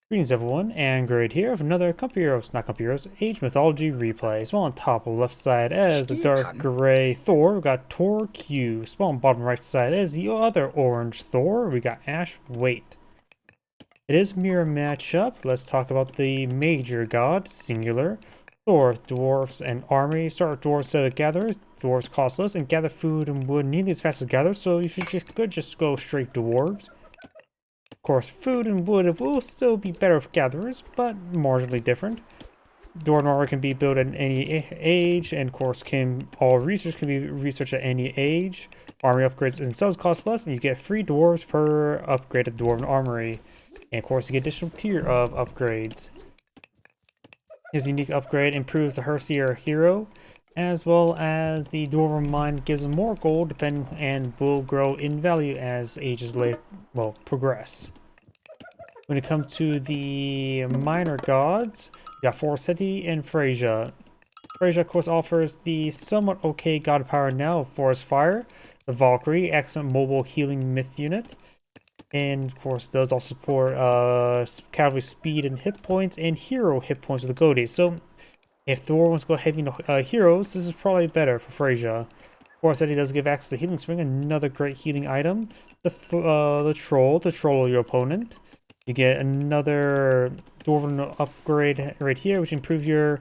Greetings everyone, and Great here with another not Comfy Heroes, Age Mythology Replay. Small on top of the left side as the dark gray Thor, we got ToreQ. Small on bottom right side as the other orange Thor, we got Ashweight. It is mirror matchup. Let's talk about the major god, singular. Thor, dwarves, and army. Start with dwarves instead of gatherers. Dwarves cost less and gather food and wood nearly as fast as gatherers, so you should just go straight dwarves. Of course, food and wood will still be better with gatherers, but marginally different. Dwarven armor can be built at any age, and of course, all research can be researched at any age. Army upgrades themselves cost less, and you get 3 dwarves per upgraded dwarven armory. And of course, you get additional tier of upgrades. His unique upgrade improves the Herseer hero, as well as the Dwarven Mine gives him more gold depending and will grow in value as ages progress. When it comes to the minor gods, we got Forseti and Freyja. Freyja, of course, offers the somewhat okay god power now of Forest Fire, the Valkyrie, excellent mobile healing myth unit, and of course does also support cavalry speed and hit points and hero hit points with the Goatees. So if Thor wants to go heavy into heroes, this is probably better for Freyja. Of course, that he does give access to Healing Spring, another great healing item. The troll your opponent. You get another Dwarven upgrade right here, which improves your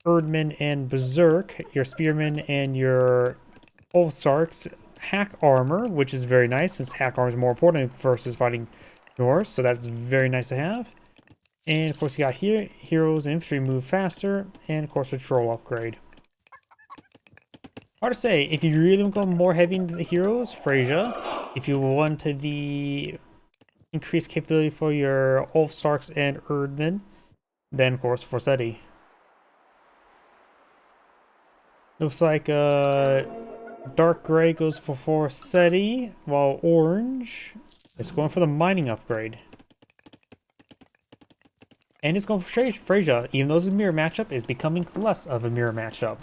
Erdman and Berserk, your Spearman and your Ulfsark's hack armor, which is very nice since hack armor is more important versus fighting Norse, so that's very nice to have. And of course you got here, heroes and infantry move faster, and of course a troll upgrade. Hard to say, if you really want to go more heavy into the heroes, Freyja. If you want the increased capability for your Ulfsarks and Erdman, then of course Forseti. Looks like dark gray goes for Forseti, while orange is going for the mining upgrade. And it's going for Freyja, even though it's a mirror matchup, is becoming less of a mirror matchup.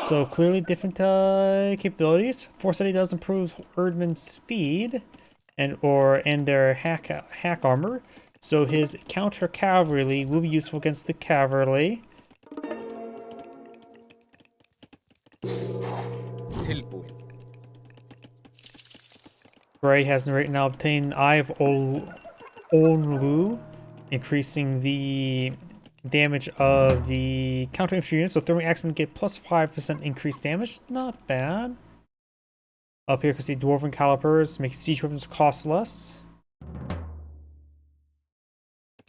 So clearly different capabilities. Forseti does improve Erdman's speed and their hack armor. So his counter cavalry will be useful against the cavalry. Gray has right now obtained Eye of Onlu, increasing the damage of the counter infantry units. So throwing axemen get plus 5% increased damage. Not bad. Up here, you can see Dwarven Calipers make siege weapons cost less.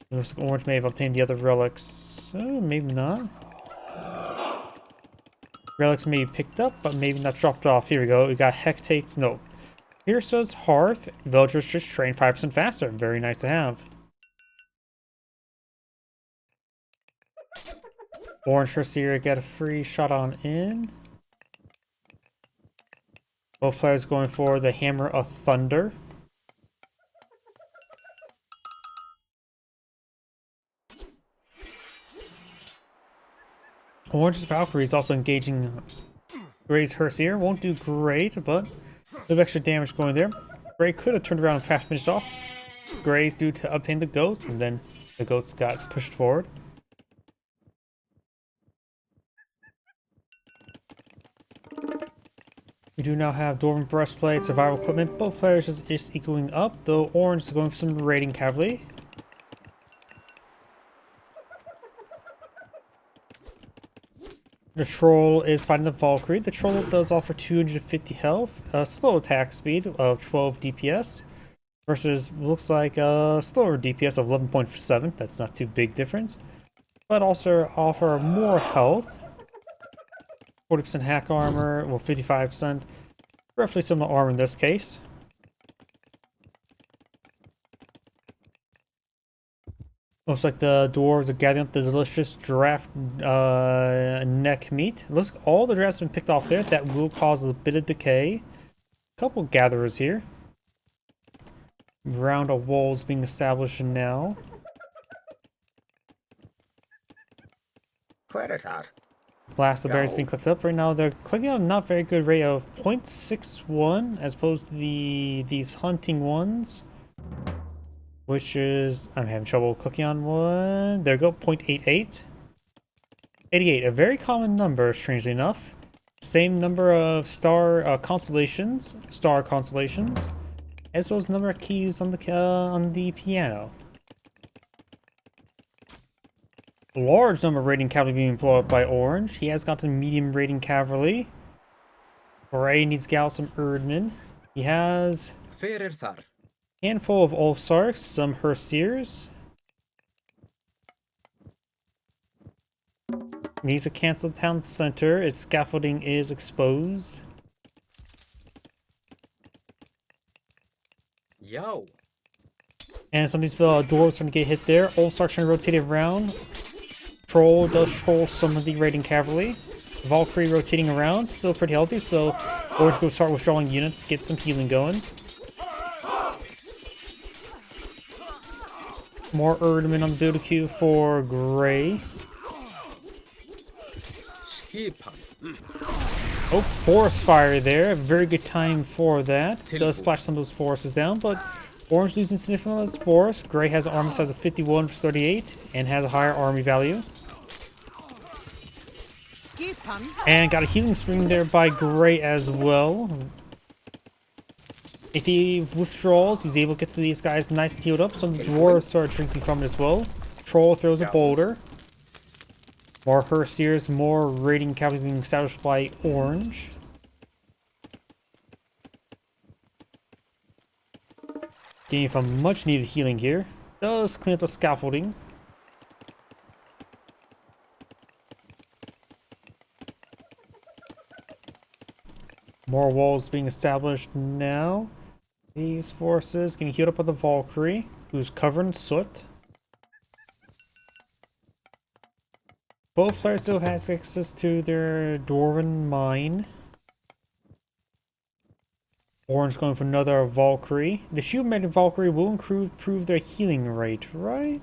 Looks like Orange may have obtained the other relics. Maybe not. Relics may be picked up, but maybe not dropped off. Here we go. We got Hectates. No. Pierce's Hearth. Villagers just train 5% faster. Very nice to have. Orange Herseer get a free shot on in. Both players going for the Hammer of Thunder. Orange's Valkyrie is also engaging Gray's Herseer. Won't do great, but a little extra damage going there. Gray could have turned around and fast finished off. Gray's due to obtain the goats, and then the goats got pushed forward. We do now have Dwarven Breastplate, Survival Equipment. Both players just equaling up, though Orange is going for some raiding cavalry. The Troll is fighting the Valkyrie. The Troll does offer 250 health, a slow attack speed of 12 DPS, versus looks like a slower DPS of 11.7. That's not too big difference, but also offer more health. 40% hack armor, well 55%, roughly similar armor in this case. Looks like the dwarves are gathering up the delicious giraffe neck meat. Looks like all the giraffes have been picked off there. That will cause a bit of decay. Couple gatherers here. Round of walls being established now. Blast of berries being clicked up right now. They're clicking out a not very good rate of 0.61 as opposed to these hunting ones. which is, I'm having trouble clicking on one. There we go, 0.88. 88, a very common number, strangely enough. Same number of star constellations, as well as number of keys on the piano. Large number of rating cavalry being employed by Orange. He has gotten medium rating cavalry. Gray needs to get out some Erdman. He has a handful of Ulfsarks, some Herseers. Needs to cancel the town center. Its scaffolding is exposed. Yo. And some of these dwarves are going to get hit there. Ulfsarks are rotated around. Troll does troll some of the raiding cavalry. Valkyrie rotating around, still pretty healthy, so Orange go start withdrawing units to get some healing going. More Erdman on the build queue for Gray. Oh, forest fire there. Very good time for that. Does splash some of those forests down, but Orange losing significantly on his forest. Gray has an army size of 51 for 38 and has a higher army value. And got a healing spring there by Gray as well. If he withdraws, he's able to get to these guys nice and healed up. Some dwarves start drinking from it as well. Troll throws a boulder. More Herseers, more raiding cavalry being established by Orange. Getting some much needed healing here. Does clean up the scaffolding. More walls being established now. These forces getting healed up by the Valkyrie, who's covered in soot. Both players still has access to their Dwarven mine. Orange going for another Valkyrie. The shield-mated Valkyrie will improve their healing rate, right?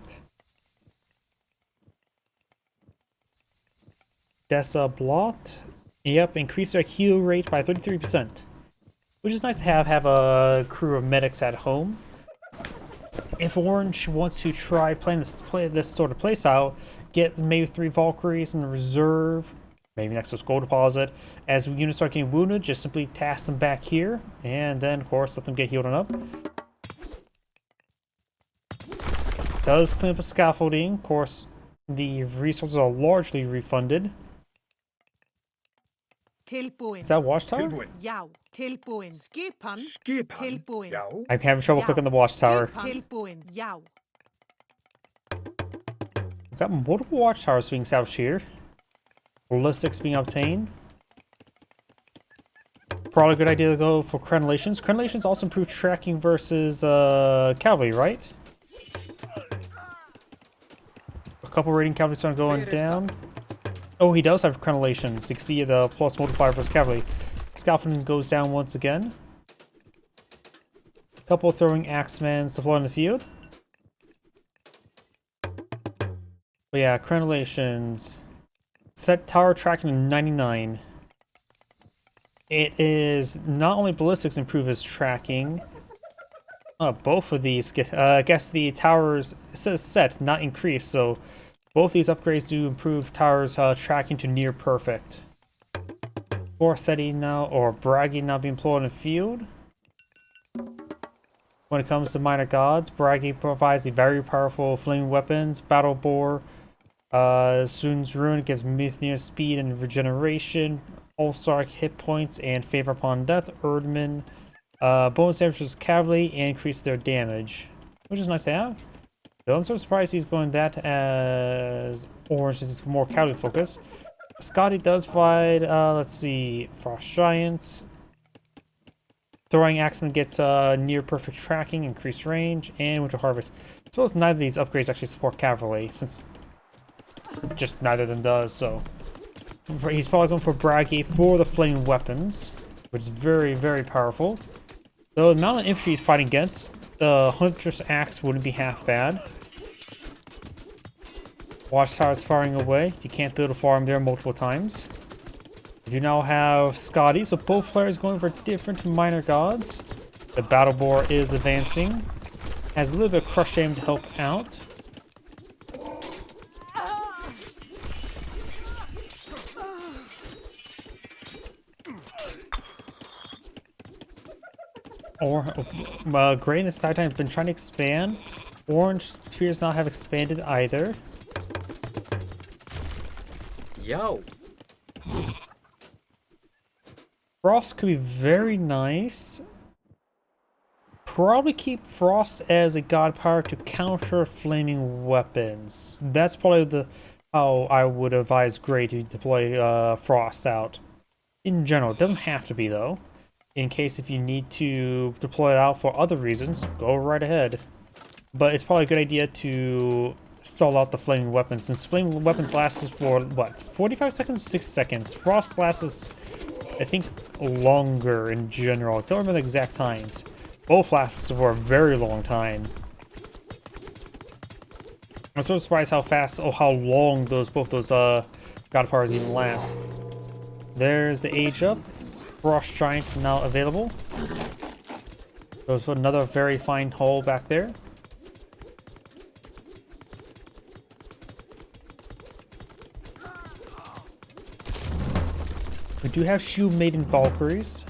Dessa Blot. Yep, increase their heal rate by 33%. Which is nice to have a crew of medics at home. If Orange wants to try playing this sort of playstyle, get maybe 3 Valkyries in the reserve, maybe next to a Skull Deposit. As units start getting wounded, just simply task them back here, and then of course let them get healed on up. Does clean up the scaffolding. Of course, the resources are largely refunded. Is that watchtower? I'm having trouble clicking the watchtower. We've got multiple watchtowers being established here. Ballistics being obtained. Probably a good idea to go for crenellations. Crenellations also improve tracking versus cavalry, right? A couple raiding cavalry starting going down. Oh, he does have crenellations. You can see the plus multiplier versus cavalry. Scaffolding goes down once again. A couple throwing axemen deployed in the field. But yeah, crenellations. Set tower tracking to 99. It is not only ballistics improve his tracking. Both of these, I guess the towers, it says set, not increase, so both these upgrades do improve towers tracking to near perfect. Forsetti now, or Bragi now being employed in the field. When it comes to minor gods, Bragi provides the very powerful flaming weapons, battle boar. Sun's Rune gives Mithnia's speed and regeneration, Ulfsark hit points and favor upon death, Erdman, bonus damage to cavalry and increase their damage, which is nice to have. Though I'm so surprised he's going that as Orange is more cavalry focused. Scotty does provide, let's see, Frost Giants. Throwing Axeman gets near perfect tracking, increased range, and Winter Harvest. I suppose neither of these upgrades actually support cavalry, since just neither of them does, so. He's probably going for Bragi for the flaming weapons, which is very, very powerful. Though the amount of infantry he's fighting against, the Huntress Axe wouldn't be half bad. Watchtower's firing away. You can't build a farm there multiple times. We do now have Scotty, so both players going for different minor gods. The Battle Boar is advancing. Has a little bit of crush aim to help out. Or Gray and the Star Time have been trying to expand. Orange appears not have expanded either. Yo. Frost could be very nice. Probably keep Frost as a god power to counter flaming weapons. That's probably how I would advise Gray to deploy Frost out. In general, it doesn't have to be though. In case if you need to deploy it out for other reasons, go right ahead. But it's probably a good idea to stall out the flaming weapons, since flaming weapons lasts for, what, 45 seconds or 6 seconds? Frost lasts, I think, longer in general. I don't remember the exact times. Both last for a very long time. I'm so surprised how fast, how long both those god powers even last. There's the age up. Frost Giant now available. There's another very fine hole back there. We do have Shield Maiden Valkyries.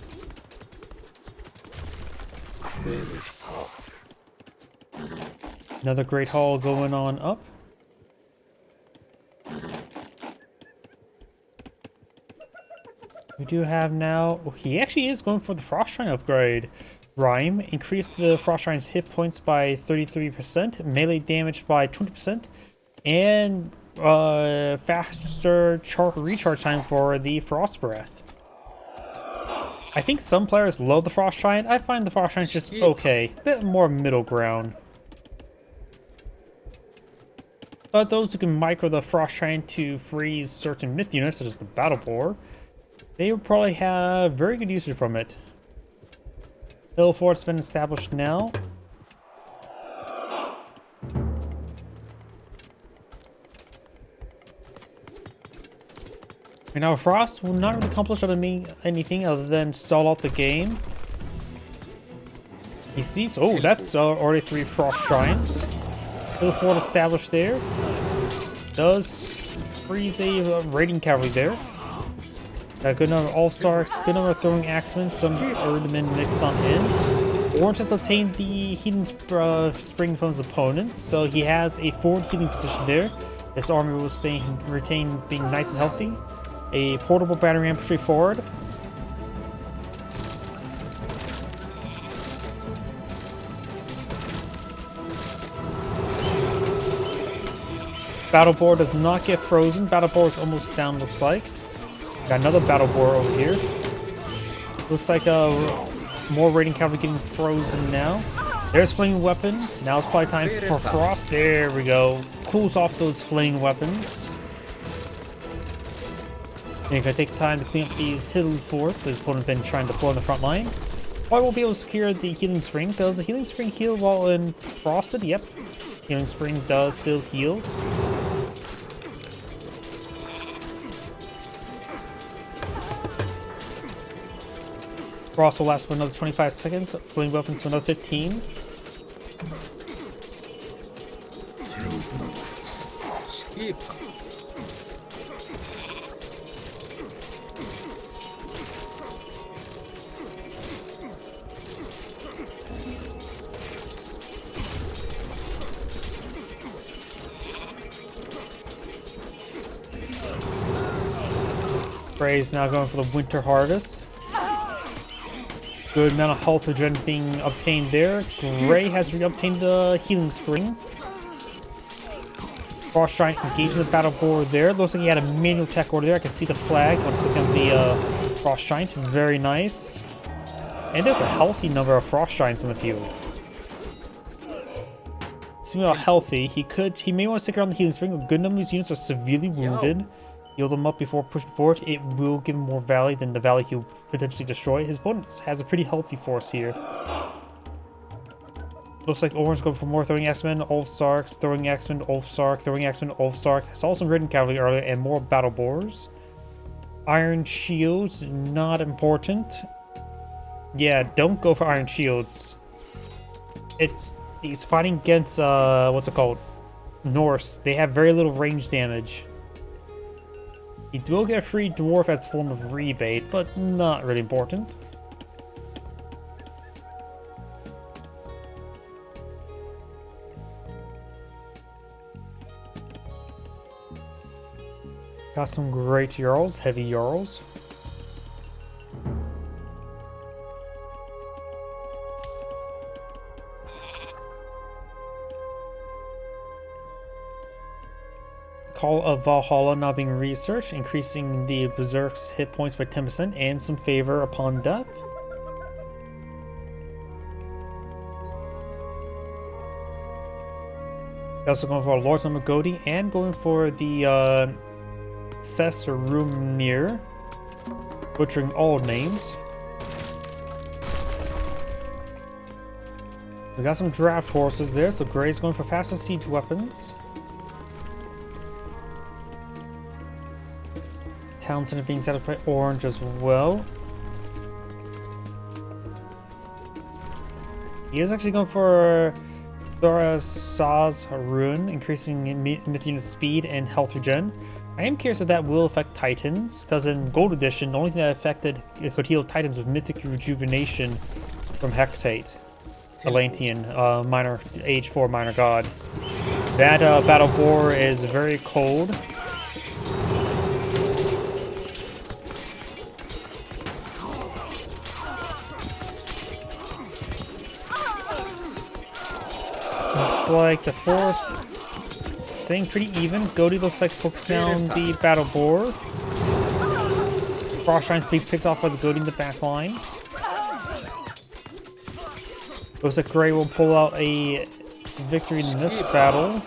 Another great haul going on up. We do have now, he actually is going for the Frost Giant upgrade. Rhyme, increase the Frost Giant's hit points by 33%, melee damage by 20%, and faster recharge time for the Frost Breath. I think some players love the Frost Giant. I find the Frost Giant just okay, a bit more middle ground. But those who can micro the Frost Giant to freeze certain myth units, such as the Battle Boar, they will probably have very good usage from it. Hill Fort's been established now. And now Frost will not really accomplish anything other than stall out the game. He sees, oh, that's already 3 Frost Giants. Hill Fort established there. Does freeze a raiding cavalry there. A good number of All-Stars, good number of throwing axemen, some Erdman mixed on in. Orange has obtained the healing spring from his opponent, so he has a forward healing position there. His army will retain being nice and healthy. A portable battery infantry forward. Battle Boar does not get frozen. Battle Boar is almost down, looks like. Got another Battle Boar over here. Looks like more raiding cavalry getting frozen now. There's Flaming Weapon. Now it's probably time for Frost. There we go. Cools off those Flaming Weapons. And you're going to take time to clean up these hill forts his opponent has been trying to deploy on the front line. Probably won't be able to secure the Healing Spring. Does the Healing Spring heal while in Frosted? Yep. Healing Spring does still heal. Frost will last for another 25 seconds. Flame Weapons for another 15. Skip. Gray's now going for the Winter Harvest. Good amount of health regen being obtained there. Gray has re-obtained the Healing Spring. Frost Giant engaging the Battle Boar there. Looks like he had a manual attack order there. I can see the flag when clicking on the Frost Giant. Very nice. And there's a healthy number of Frost Giants in the field. Speaking about healthy, he may want to stick around the Healing Spring. A good number of these units are severely wounded. Heal them up before pushing forward. It will give him more Valley than the Valley he'll potentially destroy. His opponent has a pretty healthy force here. Looks like Orange going for more Throwing Axemen, Ulfsarks, Throwing Axemen, Ulfsark, Throwing Axemen, Ulfsark. Saw some Ridden Cavalry earlier and more Battle Boars. Iron Shields, not important. Yeah, don't go for Iron Shields. He's fighting against, what's it called? Norse. They have very little range damage. He will get a free dwarf as a form of rebate, but not really important. Got some great Jarls, heavy Jarls. Call of Valhalla now being researched, increasing the Berserk's hit points by 10% and some favor upon death. Also going for Lord Magodi and going for the Cess or Rumnir, butchering all names. We got some draft horses there, so Gray's going for faster siege weapons. Town center being set up by Orange as well. He is actually going for Thor Saw's Rune, increasing myth unit speed and health regen. I am curious if that will affect Titans, because in Gold Edition, the only thing that affected it could heal Titans was Mythic Rejuvenation from Hecate, Atlantean, minor Age 4 minor god. That battle boar is very cold. Looks like the force staying pretty even. Goaty looks like focusing on the battle boar. Frost Shine's being picked off by the Goaty in the back line. Looks like Gray will pull out a victory in this battle.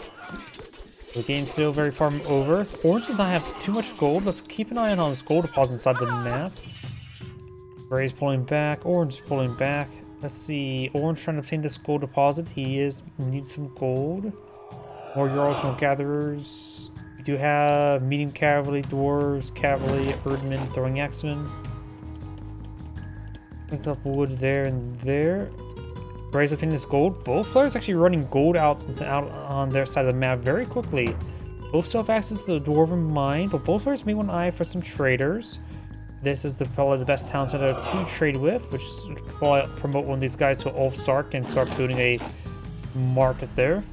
The game's still very far over. Orange does not have too much gold. Let's keep an eye on this gold deposit inside the map. Gray's pulling back. Orange is pulling back. Let's see. Orange trying to obtain this gold deposit. He needs some gold. More Jarls, more Gatherers. We do have medium cavalry, dwarves, cavalry, Erdmen, throwing axemen. Picked up wood there and there. Gray's obtaining this gold. Both players actually running gold out on their side of the map very quickly. Both still have access to the Dwarven Mine, but both players may want an eye for some traders. This is probably the best town center to trade with, which could probably promote one of these guys to Ulfsark and start building a market there.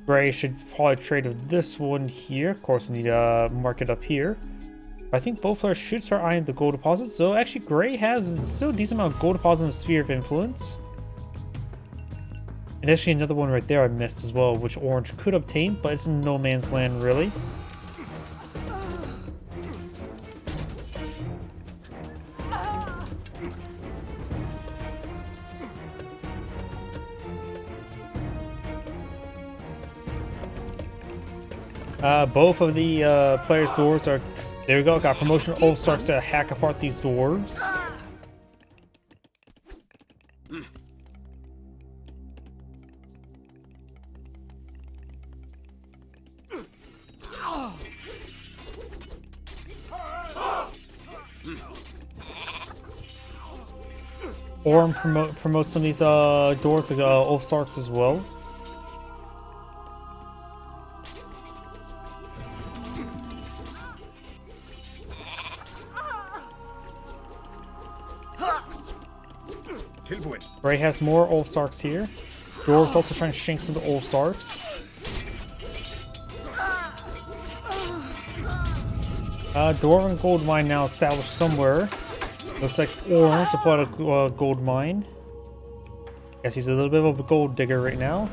Gray should probably trade with this one here. Of course, we need a market up here. I think both players should start eyeing the gold deposits. So actually, Gray has still a decent amount of gold deposits in the Sphere of Influence. And actually another one right there I missed as well, which Orange could obtain, but it's in no man's land really. Both of the players' dwarves are... There we go, got promotion. Ulf starts to hack apart these dwarves. Orm promotes some of these dwarves like Ulfsarks as well. Ray has more Ulfsarks here. Dwarves also trying to shank some of the Ulfsarks. Dwarven gold mine now established somewhere. Looks like Orange to put a gold mine. Guess he's a little bit of a gold digger right now.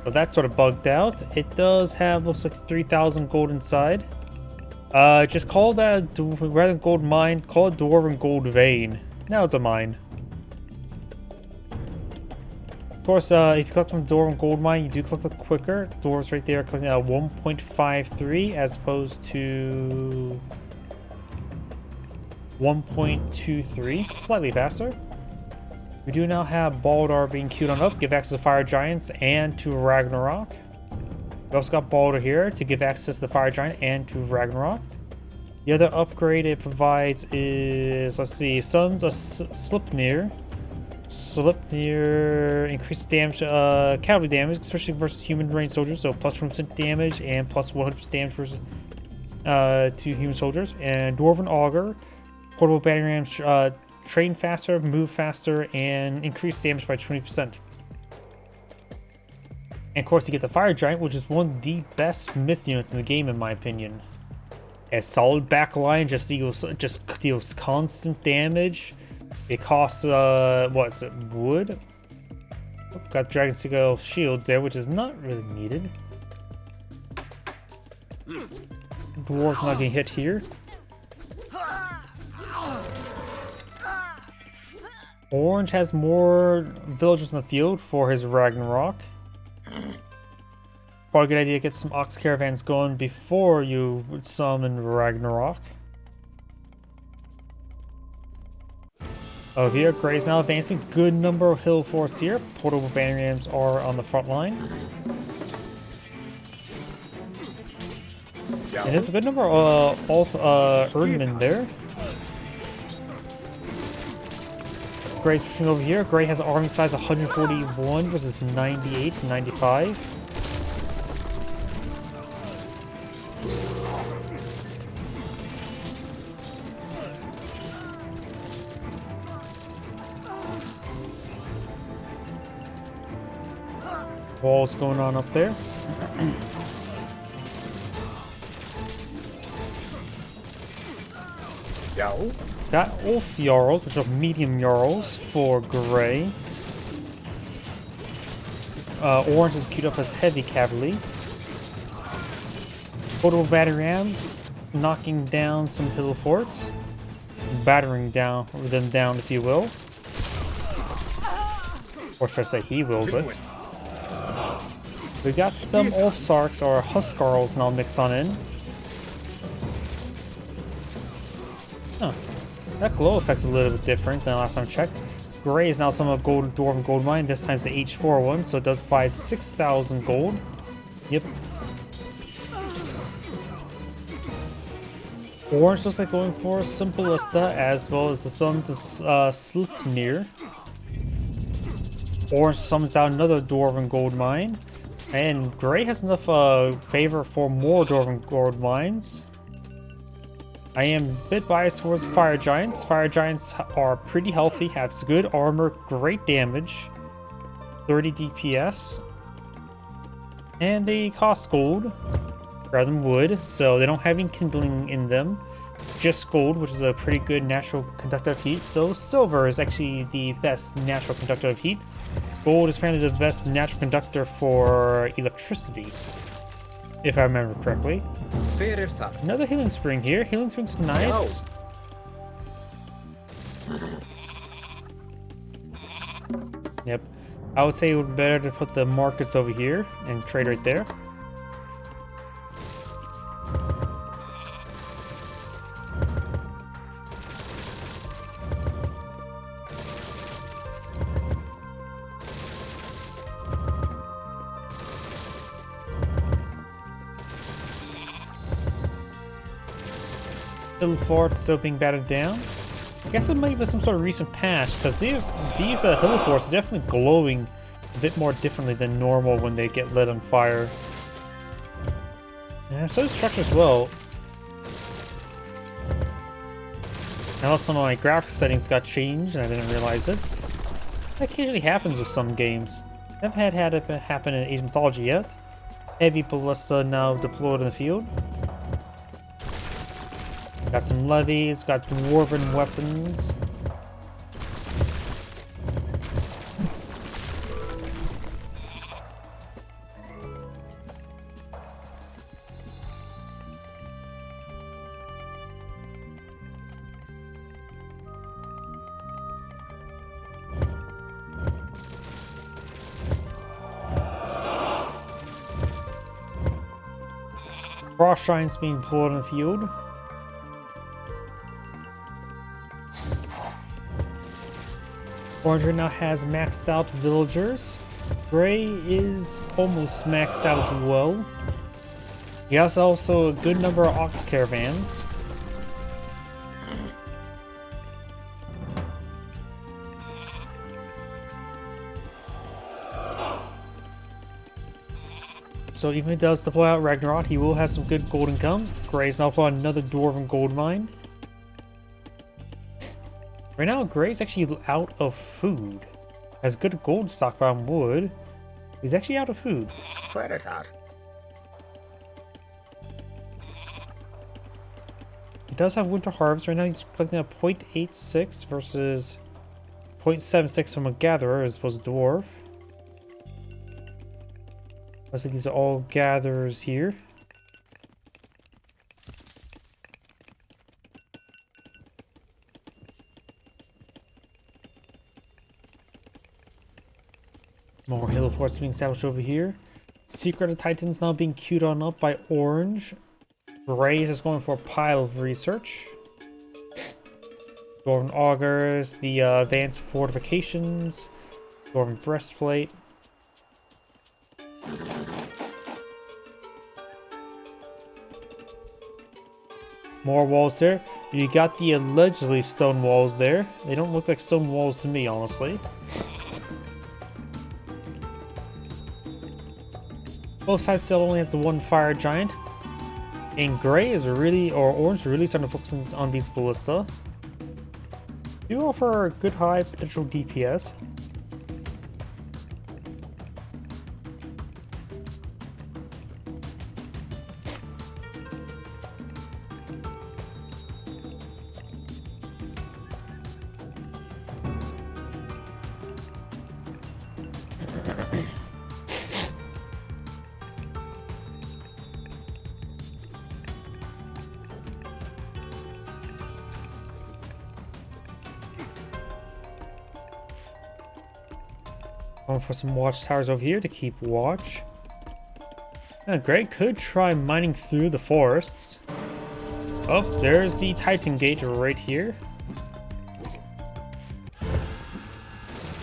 But that's sort of bugged out. It does have, looks like 3,000 gold inside. Just call that, rather than gold mine, call it Dwarven gold vein. Now it's a mine. Of course, if you collect from Dwarven gold mine, you do collect it quicker. Dwarves right there are collecting at 1.53 as opposed to 1.23, slightly faster. We do now have Baldar being queued on up, give access to Fire Giants and to Ragnarok. We also got Baldur here to give access to the Fire Giant and to Ragnarok. The other upgrade it provides is, let's see, Sons of Slipnir. Slip near increased damage, cavalry damage, especially versus human range soldiers. So plus 1% damage and plus 100% damage versus to human soldiers. And Dwarven Augur, portable battering rams, train faster, move faster, and increase damage by 20%. And of course, you get the Fire Giant, which is one of the best myth units in the game, in my opinion. A solid backline just deals constant damage. It costs, what is it, wood? Oh, got Dragon Scale shields there, which is not really needed. Dwarves not getting hit here. Orange has more villagers in the field for his Ragnarok. Probably a good idea to get some ox caravans going before you summon Ragnarok. Over here, Grey's now advancing. Good number of hill forts here. Portable battering rams are on the front line. And there's a good number of Erdmen there. Grey's pushing over here. Grey has an army size 141 versus 98, 95. Walls going on up there. Yow. Got Ulf Jarls, which are medium Jarls for Grey. Orange is queued up as heavy cavalry. Portable battering rams, knocking down some hill forts. Battering them down, if you will. Or should I say he wills it. We got some Ulfsarks or Huskarls now mixed on in. Huh. That glow effect's a little bit different than the last time I checked. Grey is now some of Dwarven Gold Mine. This time's the H4 one, so it does provide 6,000 gold. Yep. Orange looks like going for some Ballista as well as the Sun's Sleipnir. Orange summons out another Dwarven Gold Mine. And Grey has enough favor for more Dwarven Gold Mines. I am a bit biased towards Fire Giants. Fire Giants are pretty healthy, have good armor, great damage, 30 DPS. And they cost gold rather than wood, so they don't have any kindling in them. Just gold, which is a pretty good natural conductor of heat, though silver is actually the best natural conductor of heat. Gold is apparently the best natural conductor for electricity, if I remember correctly. Another healing spring here. Healing spring's nice. Yep. I would say it would be better to put the markets over here and trade right there. Little forts still being battered down. I guess it might be some sort of recent patch, because these hill forts are definitely glowing a bit more differently than normal when they get lit on fire. Yeah, so the structure as well. Unless some of my graphics settings got changed and I didn't realize it. That occasionally happens with some games. I've had it happen in Age of Mythology yet. Heavy Ballista now deployed in the field. Got some levies, got dwarven weapons. Frost Giants being deployed in the field. Orange now has maxed out villagers. Grey is almost maxed out as well. He has also a good number of ox caravans. So even if he does deploy out Ragnarok, he will have some good gold income. Gray's now put another Dwarven gold mine. Right now, Gray's actually out of food. Has good gold stockpile and wood. He's actually out of food. Predator. He does have Winter Harvest. Right now, he's collecting a 0.86 versus 0.76 from a Gatherer as opposed to Dwarf. Looks like these are all Gatherers here. More Halo forts being established over here. Secret of Titans now being queued on up by Orange. Gray is just going for a pile of research. Dwarven Augurs, the Advanced Fortifications, Dwarven Breastplate. More walls there. You got the allegedly stone walls there. They don't look like stone walls to me, honestly. Both sides still only has the one fire giant. And Gray is really, or Orange is really starting to focus on these ballista. Do offer good high potential DPS. Going for some watchtowers over here to keep watch. Now, Gray could try mining through the forests. Oh, there's the Titan Gate right here.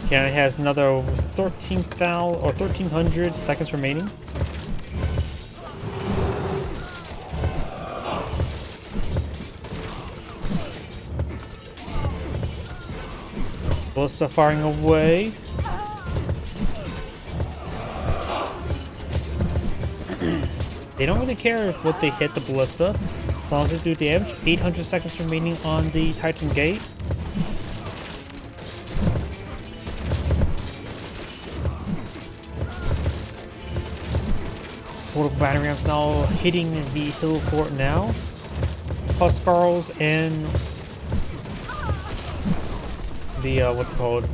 Canada has another 13,000 or 1,300 seconds remaining. Ballista firing away. They don't really care what they hit the ballista, as long as they do damage. 800 seconds remaining on the Titan Gate. Portable battery ramps now hitting the hill fort now. Huskarls and the what's it called?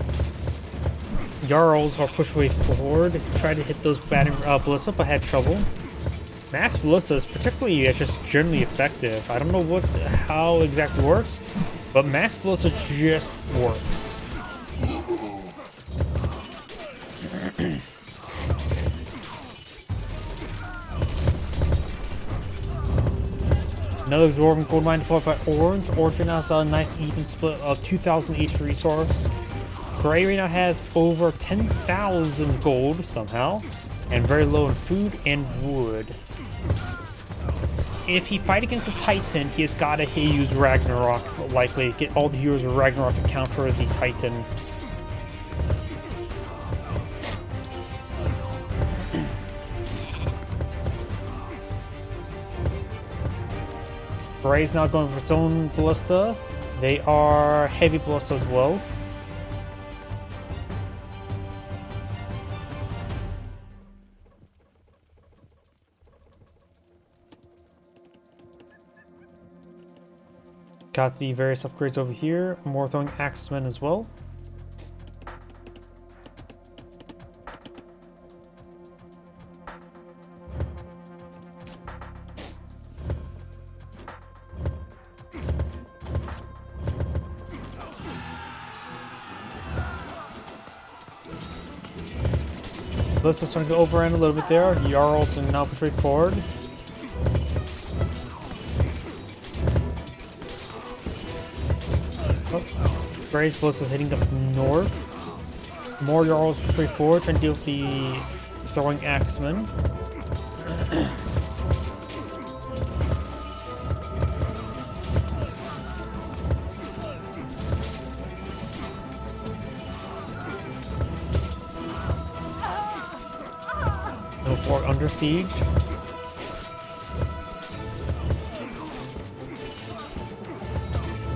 Jarls are pushed way forward. Tried to hit those battery ballista, but had trouble. Mass ballistas, particularly, is just generally effective. I don't know how exactly works, but mass ballista just works. Another Dwarven gold mine deployed by Orange. Orange right now has a nice even split of 2,000 each resource. Gray right now has over 10,000 gold somehow, and very low in food and wood. If he fight against a Titan, he has got to use Ragnarok, likely. Get all the heroes of Ragnarok to counter the Titan. Gray's now going for his own ballista. They are heavy ballista as well. Got the various upgrades over here. More throwing axemen as well. Let's just starting to overrun a little bit there. Jarls are now push right forward. Oh, Gray's Blitz is hitting up north. More Jarls push right forward, trying to deal with the throwing axemen. No Thor under siege.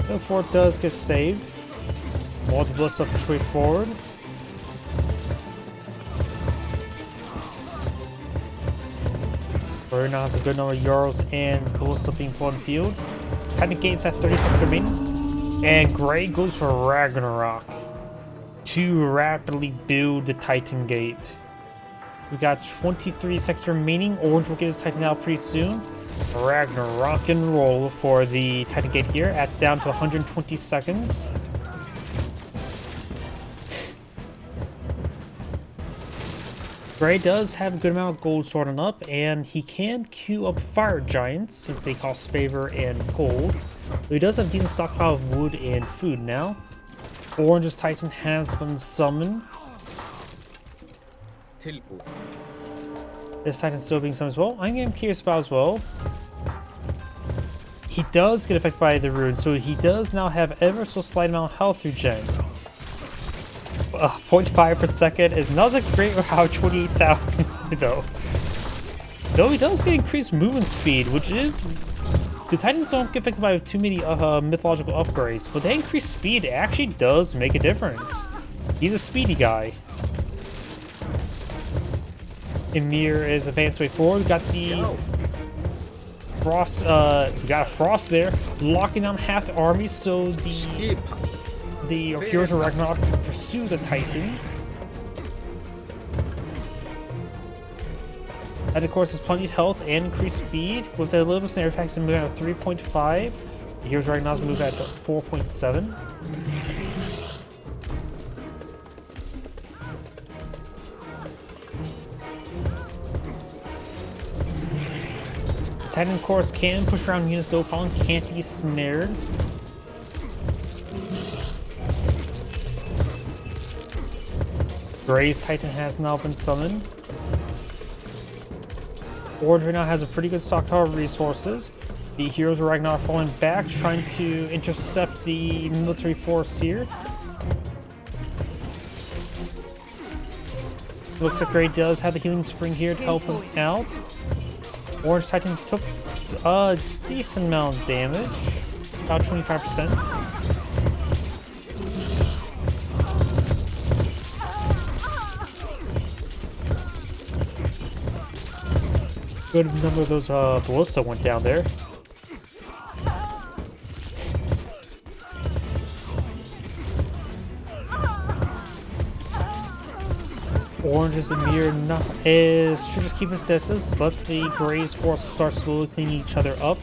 No Thor does get saved. Multiple stuff straight forward. Thor now has a good number of Jarls and Ballista being put on the field. Titan Gates at 30 seconds remaining. And Gray goes for Ragnarok to rapidly build the Titan Gate. We got 23 seconds remaining. Orange will get his Titan out pretty soon. Ragnarok and roll for the Titan Gate here at down to 120 seconds. Gray does have a good amount of gold sorting up, and he can queue up fire giants since they cost favor and gold. But he does have a decent stockpile of wood and food now. Orange's Titan has been summoned. This Titan's still being summoned as well. I'm curious about as well. He does get affected by the rune, so he does now have ever so slight amount of health regen. 0.5 per second is not a great how 28,000 though. Though he does get increased movement speed, which is... The Titans don't get affected by too many mythological upgrades, but the increased speed actually does make a difference. He's a speedy guy. Emir is advanced way forward. We got the frost. We got a frost there, locking down half the army, so the heroes of Ragnarok can pursue the Titan. And of course, has plenty of health and increased speed with a little bit of snare effects and moving at 3.5. The heroes of Ragnarok move at 4.7. Titan, of course, can push around units though, can't be snared. Gray's Titan has now been summoned. Orange right now has a pretty good stockpile of resources. The heroes of Ragnarok are falling back, trying to intercept the military force here. Looks like Gray does have the healing spring here to help him out. Orange Titan took a decent amount of damage, about 25%. Good number of those ballista went down there. Orange's Emir should just keep his distance. Let the Gray's force start slowly cleaning each other up.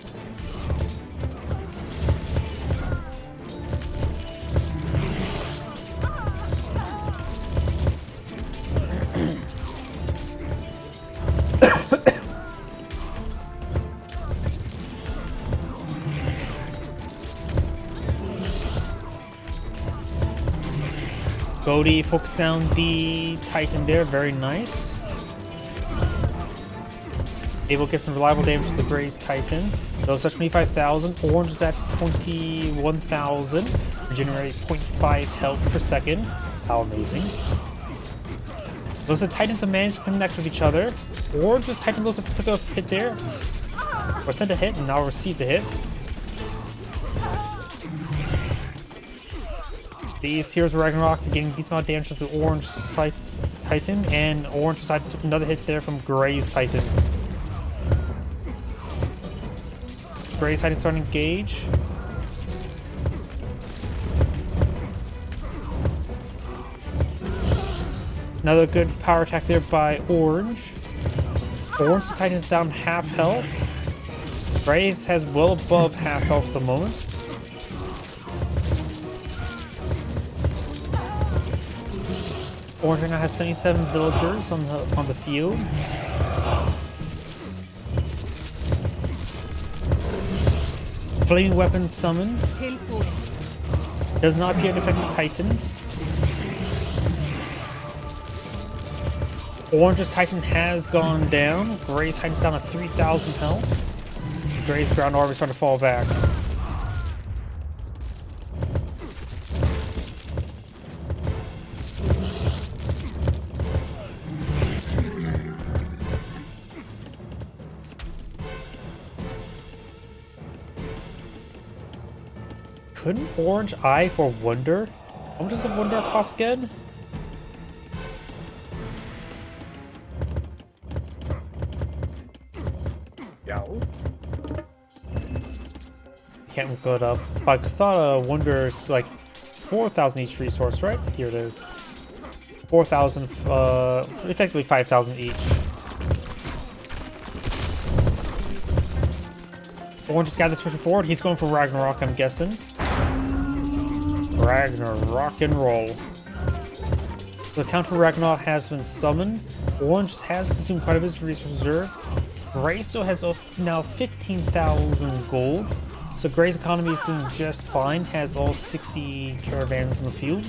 Bodhi focused down the Titan there, very nice. Able to get some reliable damage to the Gray's Titan. Those at 25,000. Orange is at 21,000. Regenerate 0.5 health per second. How amazing. Those Titans have managed to connect with each other. Orange's Titan goes up, took a hit there. Or sent a hit and now received a hit. These heroes of Ragnarok are getting a decent amount of damage to the Orange Titan, and Orange Titan took another hit there from Gray's Titan. Gray's Titan starting to engage. Another good power attack there by Orange. Orange's Titan is down half health. Gray's has well above half health at the moment. Orange now has 77 villagers on the field. Flaming weapon summoned. Does not appear to affect the Titan. Orange's Titan has gone down. Gray's Titan's down to 3,000 health. Gray's ground orb is starting to fall back. couldn't orange eye for wonder? How much does a wonder cost again? Yo. Can't look it up. I thought a wonder is like 4,000 each resource, right? Here it is. 4,000, effectively 5,000 each. Orange just gathered pushing forward. He's going for Ragnarok, I'm guessing. Ragnarok and roll. The counter Ragnarok has been summoned. Orange has consumed quite a bit of resource reserve. Gray still has now 15,000 gold. So Gray's economy is doing just fine. Has all 60 caravans in the field.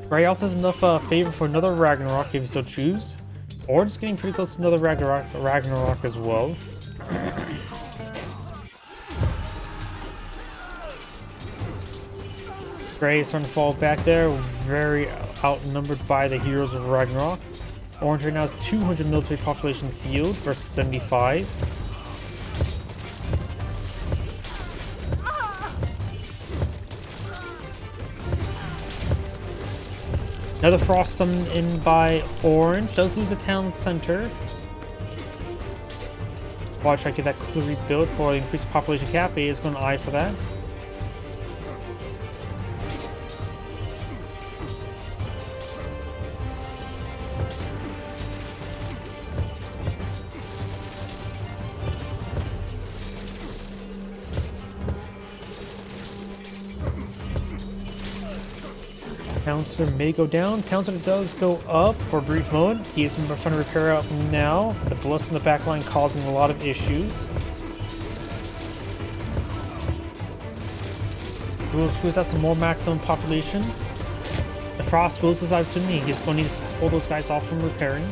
Gray also has enough favor for another Ragnarok if you so choose. Orange is getting pretty close to another Ragnarok as well. Gray is starting to fall back there, very outnumbered by the heroes of Ragnarok. Orange right now has 200 military population field versus 75. Another frost summoned in by Orange. Does lose a town center. Watch, I get that quickly rebuilt for increased population cap. He is going to eye for that. Town Center may go down. Town Center does go up for a brief moment. He is trying to repair up now. The bliss in the back line causing a lot of issues. We'll squeeze out some more maximum population. The Frost Wolves is out soon. He's going to need to pull those guys off from repairing.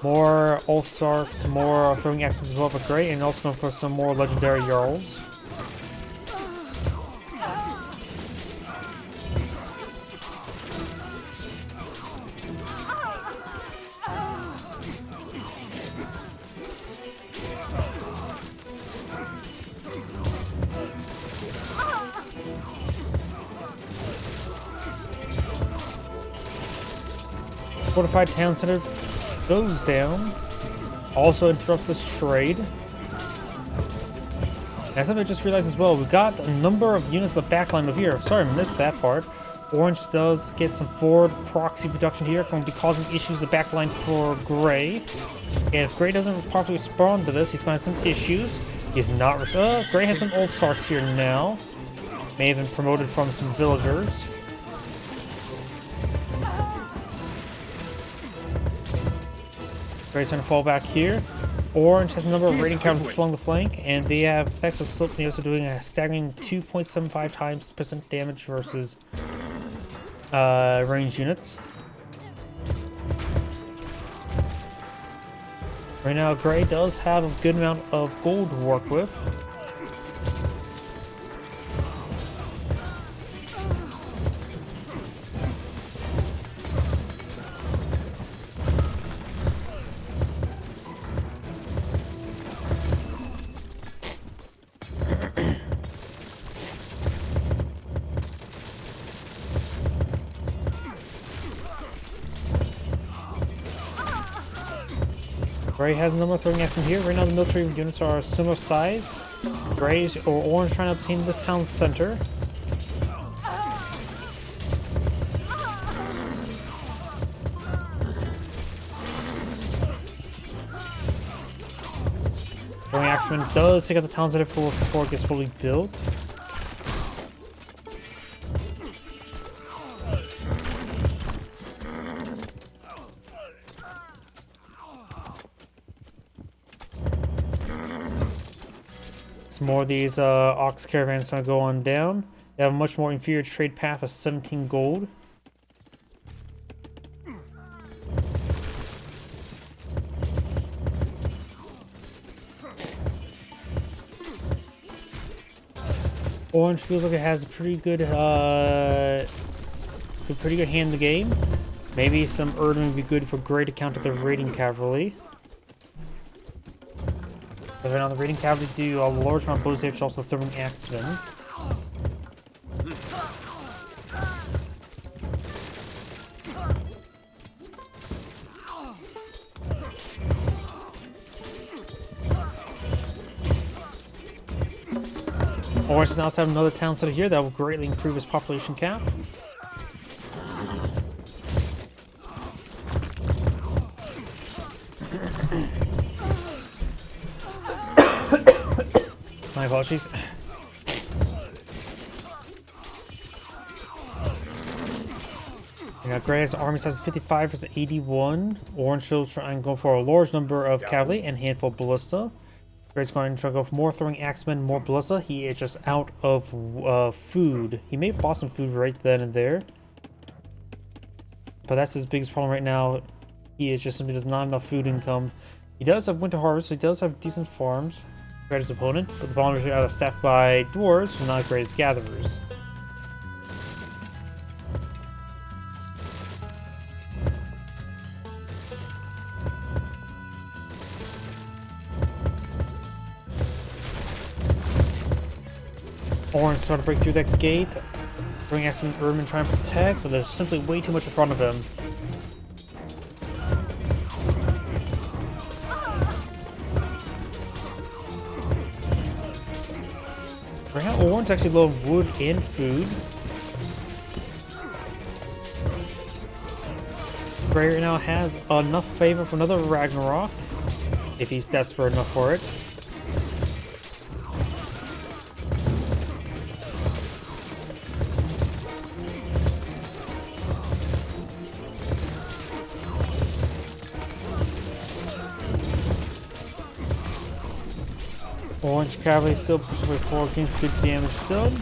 More Ulfsarks, more throwing axes as well, but great, and also going for some more legendary Jarls. Fortified Town Center goes down. Also interrupts this trade. And something I just realized as well, we got a number of units in the backline over here. Sorry, I missed that part. Orange does get some forward proxy production here, going to be causing issues in the backline for Gray. And if Gray doesn't properly respond to this, he's going to have some issues. He's not. Gray has some old Starks here now. May have been promoted from some villagers. Gray's trying to fall back here. Orange has a number of raiding counters along the flank, and they have effects of slip neos, so doing a staggering 2.75 times percent damage versus ranged units. Right now, Gray does have a good amount of gold to work with. Gray has a number of throwing axes here. Right now the military units are similar size. Gray or Orange trying to obtain this town center. Throwing axeman does take out the town center before it gets fully built. More of these ox caravans gonna go on down. They have a much more inferior trade path of 17 gold. Orange feels like it has a pretty good hand in the game. Maybe some Erdman would be good for Gray to counter the raiding cavalry. But right now the raiding cavalry do a large amount of bonus damage, also throwing axemen. Orange does also have another town center here that will greatly improve his population cap. My apologies. Gray's army size is 55 versus 81. Orange shows trying to go for a large number of cavalry and handful of ballista. Gray's going to try to go for more throwing axemen, more ballista. He is just out of food. He may have bought some food right then and there, but that's his biggest problem right now. He is just simply does not have enough food income. He does have winter harvest, so he does have decent farms. Gray's opponent, but the farmers are staffed by dwarves, so not Gray's gatherers. Orange trying to break through that gate. Bring Axeman Erdman trying to protect, but there's simply way too much in front of him. Right now, Orange actually low on wood and food. Gray right now has enough favor for another Ragnarok, if he's desperate enough for it. Orange cavalry still pushing way forward, getting some good damage done.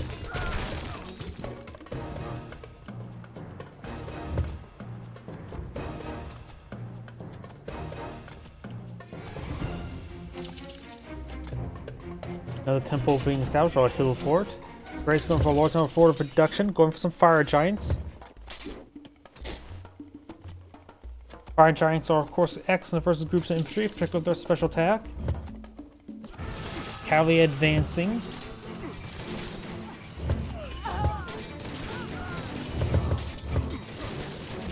Another temple being established, or a hill fort. Gray's going for a large number of forward production, going for some fire giants. Fire giants are, of course, excellent versus groups of infantry, particularly with their special attack. Cavalry advancing.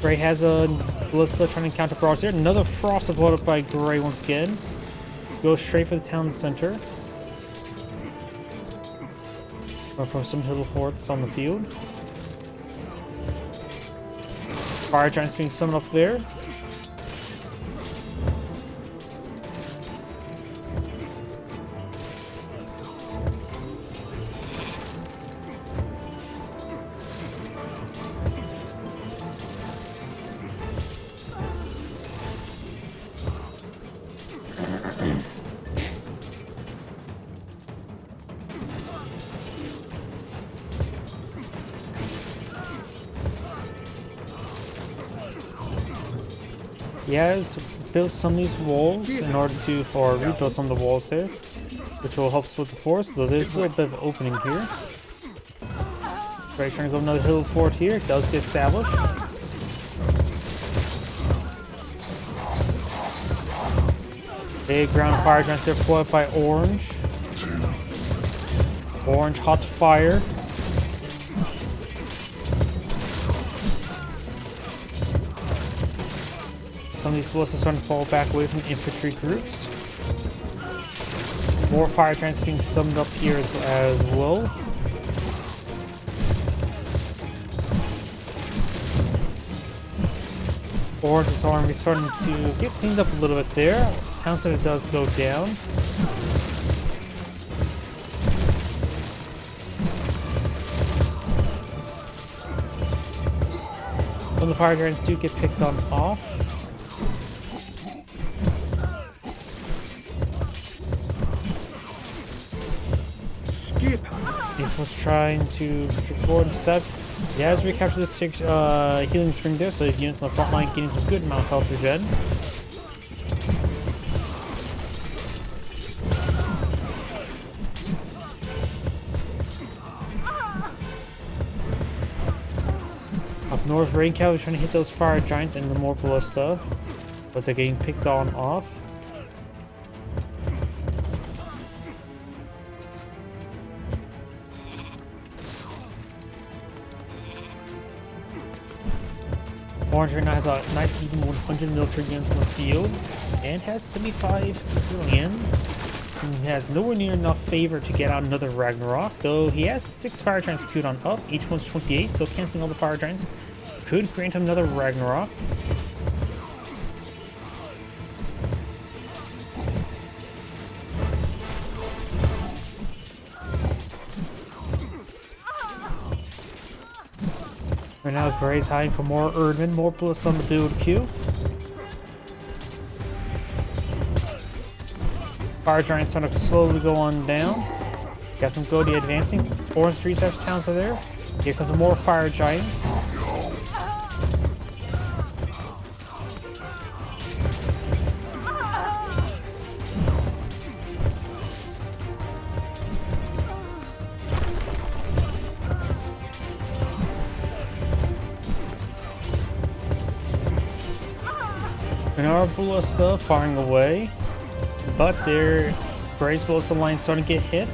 Gray has a ballista trying to counter barrage here. Another frost uploaded by Gray once again. Goes straight for the town center. Going for some hill forts on the field. Fire giants being summoned up there. He has built some of these walls in order to, or rebuild some of the walls here, which will help split the force, though there's a little bit of an opening here. Right, trying to go another hill fort here, it does get established. Big ground fire giants there deployed by Orange. Orange hot fire. Some of these ballistas starting to fall back away from infantry groups. More fire giants being summoned up here as well. Orange's army starting to get cleaned up a little bit there. Town center does go down. When the fire giants do get picked on off. He's was trying to forward set. He has recaptured this healing spring there, so his units on the front line getting some good amount of health regen. North Rain Cavalry trying to hit those fire giants and the more ballista, but they're getting picked on off. Orange right now has a nice even 100 military units in the field and has 75 civilians. He has nowhere near enough favor to get out another Ragnarok, though he has 6 fire giants queued on up, each one's 28, so canceling all the fire giants could grant him another Ragnarok. Right now, Gray's hiding for more Erdman, more bullets on the build queue. Fire Giants starting to slowly go on down. Got some Godi advancing. Orange research towns are there. Here comes some more Fire Giants. And our ballista firing away, but their Gray's ballista line starting to get hit.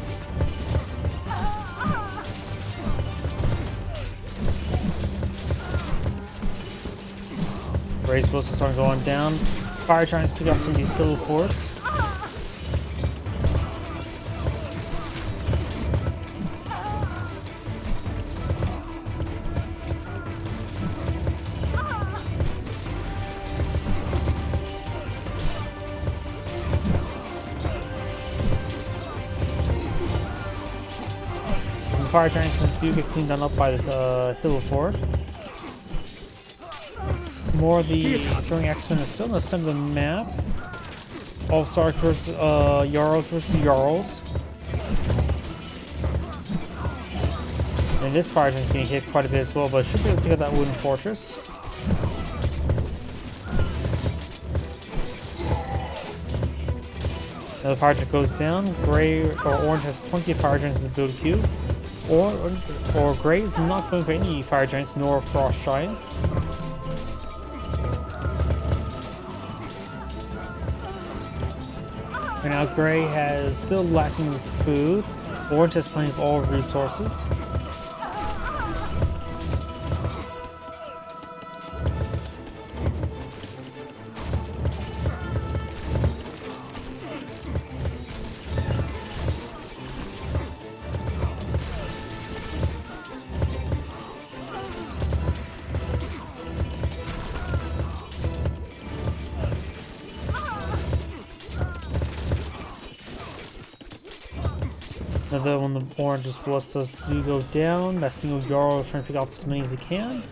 Gray's ballista starting going down. Fire Giants pick up some of these hill forts. Fire Giants do get cleaned on up by the hill fort. More of the throwing X-Men is still in the center of the map. All Stark versus Jarls versus Jarls. And this Fire Giant's getting hit quite a bit as well, but should be able to get that wooden fortress. Another Fire Giant goes down. Gray or Orange has plenty of Fire Giants in the build queue. Or Gray is not going for any Fire Giants nor Frost Giants. And now Gray has still lacking food. Orange has plenty of all resources. Another one of the Orange's ballistas do go down. That single Jarl is trying to pick off as many as he can.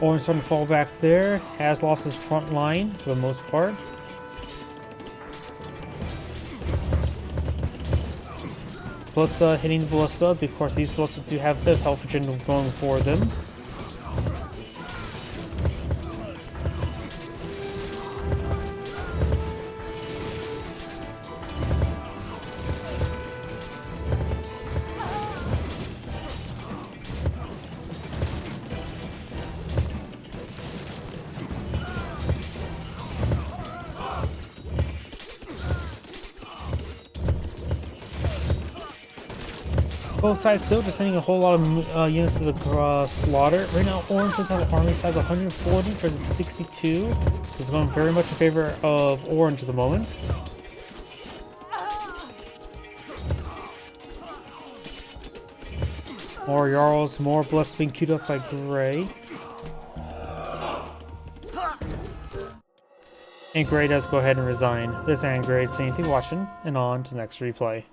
Orange starting to fall back there. Has lost his front line for the most part. Ballista hitting the ballista. Of course, these ballistas do have the health agenda going for them. Both sides still just sending a whole lot of units to the slaughter. Right now, Orange has an army size 140 versus 62. This is going very much in favor of Orange at the moment. More Jarls, more Blessed being queued up by Gray. And Gray does go ahead and resign. This and Gray saying thank you for watching, and on to the next replay.